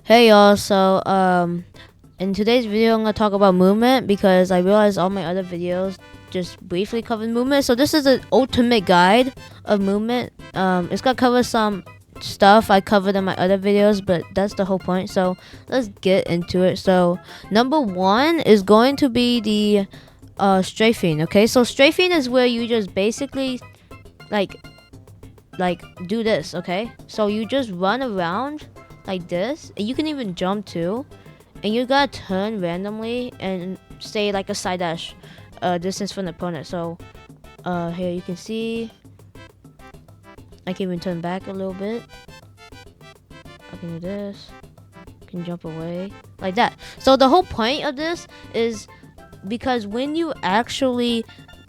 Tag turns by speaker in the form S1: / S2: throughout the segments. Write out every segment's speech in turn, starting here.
S1: Hey y'all, in today's video I'm gonna talk about movement because I realized all my other videos just briefly covered movement. So this is an ultimate guide of movement. It's gonna cover some stuff I covered in my other videos, but that's the whole point. So let's get into it. So number one is going to be the strafing. Okay, so strafing is where you just basically like do this. Okay, so you just run around like this, and you can even jump too, and you gotta turn randomly and say like a side dash distance from the opponent. So here you can see I can even turn back a little bit. I can do this, I can jump away like that. So the whole point of this is because when you actually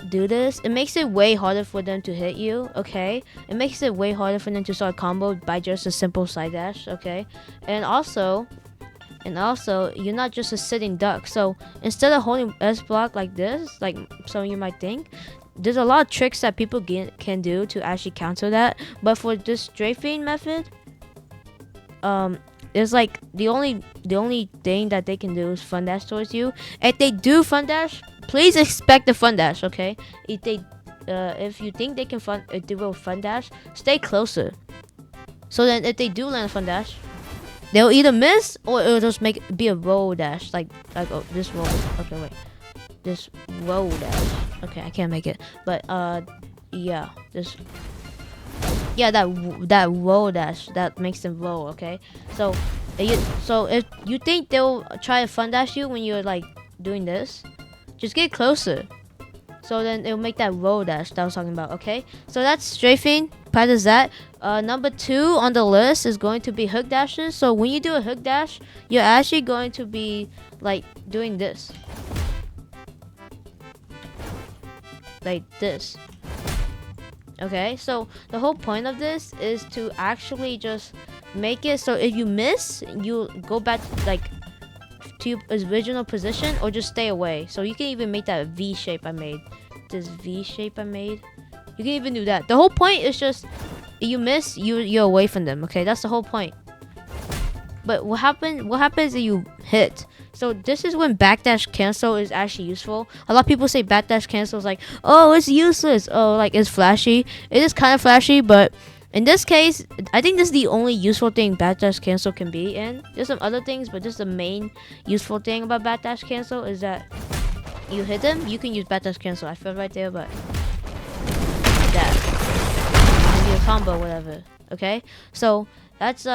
S1: do this, it makes it way harder for them to hit you. Okay, it makes it way harder for them to start combo by just a simple side dash. Okay, and also you're not just a sitting duck. So instead of holding S block like this, like some of you might think, there's a lot of tricks that people can do to actually counter that. But for this strafing method, there's like the only thing that they can do is fun dash towards you. If they do fun dash, please expect the fun dash. Okay, if you think they will fun dash, stay closer. So then if they do land a fun dash, they'll either miss or it'll just be a roll dash, like oh, this roll. Okay, wait, this roll dash. Okay, I can't make it, but yeah, that roll dash that makes them roll. Okay, so if you think they'll try to fun dash you when you're like doing this, just get closer. So then it'll make that roll dash that I was talking about. Okay, so that's strafing. Practice that. Number 2 on the list is going to be hook dashes. So when you do a hook dash, you're actually going to be like doing this, like this. Okay, so the whole point of this is to actually just make it so if you miss, you go back like to your original position or just stay away. So you can even make that V shape I made. This V shape I made. You can even do that. The whole point is just if you miss, you're away from them. Okay, that's the whole point. But what happens if you hit? So this is when backdash cancel is actually useful. A lot of people say backdash cancel is like, oh, it's useless. Oh, like it's flashy. It is kind of flashy, but in this case, I think this is the only useful thing backdash cancel can be in. There's some other things, but this is the main useful thing about backdash cancel is that you hit them, you can use backdash cancel. I fell right there, but like that. Maybe a combo, whatever. Okay, so that's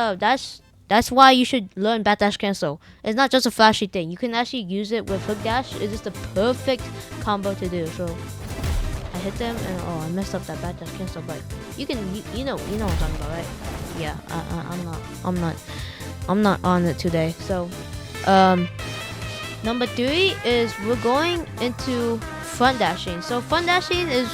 S1: why you should learn backdash cancel. It's not just a flashy thing. You can actually use it with hook dash. It's just the perfect combo to do. So I hit them and oh, I messed up that backdash cancel, but you know what I'm talking about, right? Yeah, I'm not on it today. So number 3 is we're going into front dashing. So front dashing is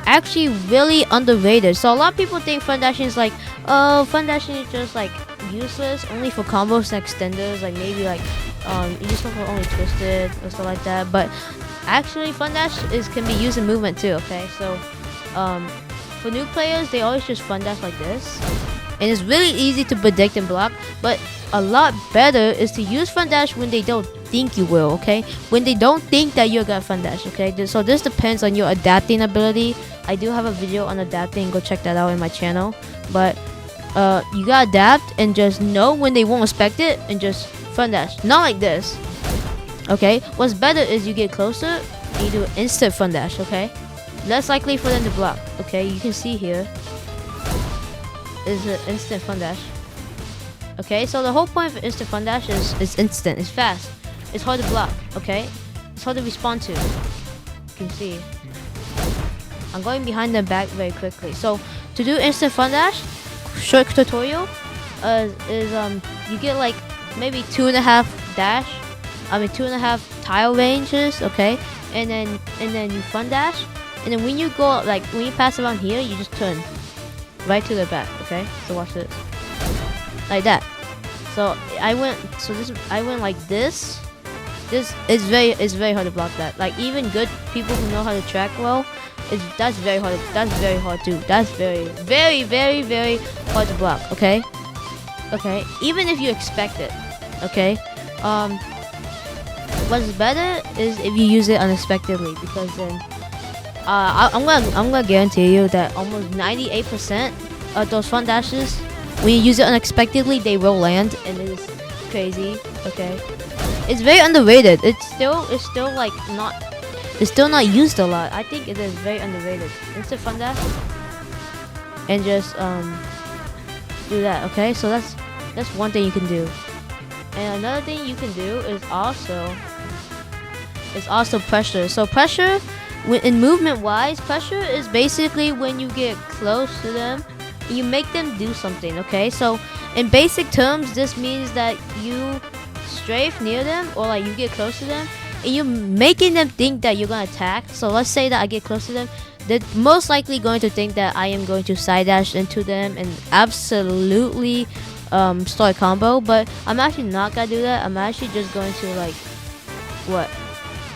S1: actually really underrated. So a lot of people think front dashing is like, oh, front dashing is just like useless only for combos and extenders, like maybe like useful for only twisted or stuff like that. But actually front dash can be used in movement too. Okay, so for new players, they always just front dash like this, and it's really easy to predict and block. But a lot better is to use front dash when they don't think you will. Okay, when they don't think that you're gonna front dash. Okay, so this depends on your adapting ability. I do have a video on adapting. Go check that out in my channel. But you gotta adapt and just know when they won't expect it and just front dash. Not like this. Okay, what's better is you get closer and you do an instant front dash. Okay, less likely for them to block. Okay, you can see here is an instant front dash. Okay, so the whole point of instant front dash is instant. It's fast. It's hard to block. Okay, it's hard to respond to. You can see I'm going behind them back very quickly. So to do instant front dash, short tutorial is you get like maybe 2.5 tile ranges. Okay, and then you front dash, and then when you go like when you pass around here, you just turn right to the back. Okay, so watch this like that. So I went like this. This is very hard to block that. Like even good people who know how to track well, that's very hard. That's very hard too. That's very hard to block. Okay, even if you expect it. Okay. What's better is if you use it unexpectedly, because then I'm gonna guarantee you that almost 98% of those fun dashes, when you use it unexpectedly, they will land, and it is crazy. Okay, it's very underrated. It's still like not, it's still not used a lot. I think it is very underrated. Instant fun dash, and just do that. Okay, so that's one thing you can do. And another thing you can do is also pressure. So pressure, in movement wise, pressure is basically when you get close to them, you make them do something. Okay, so in basic terms, this means that you strafe near them, or like you get close to them, and you're making them think that you're gonna attack. So let's say that I get close to them, they're most likely going to think that I am going to side dash into them and absolutely start a combo. But I'm actually not gonna do that. I'm actually just going to like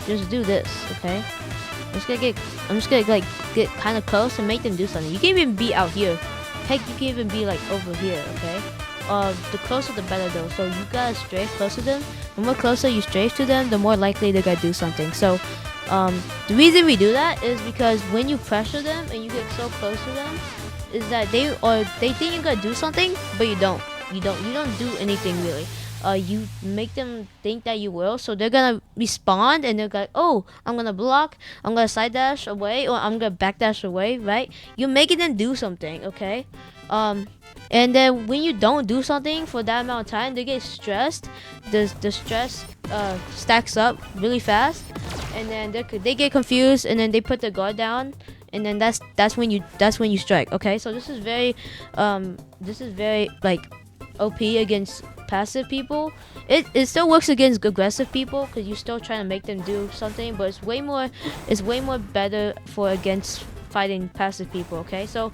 S1: just do this. Okay, I'm just gonna like get kind of close and make them do something. You can even be out here. Heck, you can even be like over here. Okay, the closer the better though. So you gotta strafe close to them. The more closer you strafe to them, the more likely they're gonna do something. So the reason we do that is because when you pressure them and you get so close to them, is that they think you're gonna do something, but you don't. You don't do anything really. You make them think that you will, so they're gonna respond, and they're like, oh, I'm gonna block, I'm gonna side dash away, or I'm gonna back dash away, right? You're making them do something, okay? And then when you don't do something for that amount of time, they get stressed. The stress stacks up really fast, and then they get confused, and then they put their guard down, and then that's when you strike. Okay, so this is very like OP against passive people. It still works against aggressive people because you're still trying to make them do something, but it's way more better for against fighting passive people. Okay, so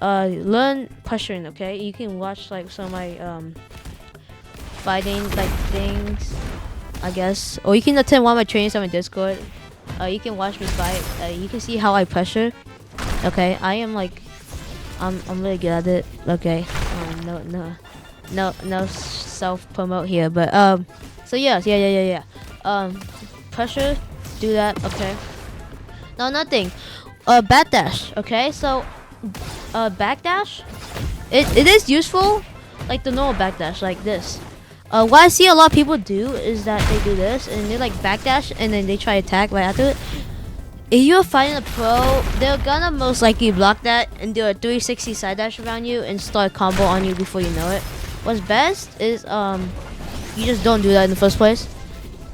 S1: learn pressuring. Okay, you can watch like some of my fighting like things, I guess, or you can attend one of my trainings on my Discord. You can watch me fight. You can see how I pressure. Okay, I am like I'm really good at it. Okay, no self promote here, but so yeah, pressure, do that. Okay, now nothing, backdash. Okay, so backdash, it is useful, like the normal backdash, like this. What I see a lot of people do is that they do this and they like backdash and then they try to attack right after it. If you're fighting a pro, they're gonna most likely block that and do a 360 side dash around you and start a combo on you before you know it. What's best is you just don't do that in the first place,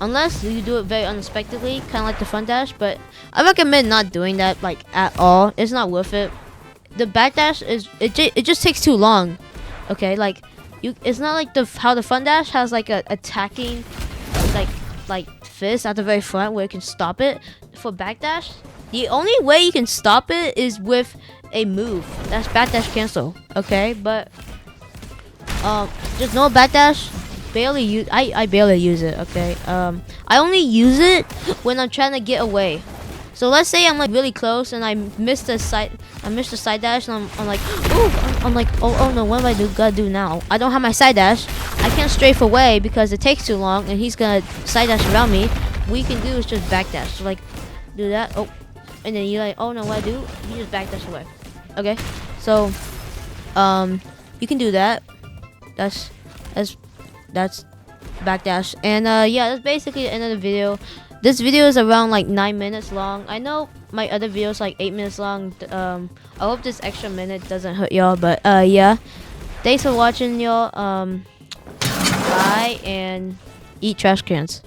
S1: unless you do it very unexpectedly, kind of like the front dash. But I recommend not doing that like at all. It's not worth it. The backdash it just takes too long. Okay, like it's not like how the front dash has like a attacking like fist at the very front where you can stop it. For backdash, the only way you can stop it is with a move. That's backdash cancel. Okay, but just no backdash. Barely use. I barely use it. Okay. I only use it when I'm trying to get away. So let's say I'm like really close and I missed the side dash, and I'm like, ooh, I'm like, oh no, what do I gotta do now? I don't have my side dash. I can't strafe away because it takes too long, and he's gonna side dash around me. What you can do is just backdash. So like, do that. Oh, and then you're like, oh no, what I do? You just backdash away. Okay. So, you can do that. That's backdash, and yeah, that's basically the end of the video. This video is around like 9 minutes long. I know my other videos like 8 minutes long. I hope this extra minute doesn't hurt y'all, but yeah, thanks for watching, y'all. Bye, and eat trash cans.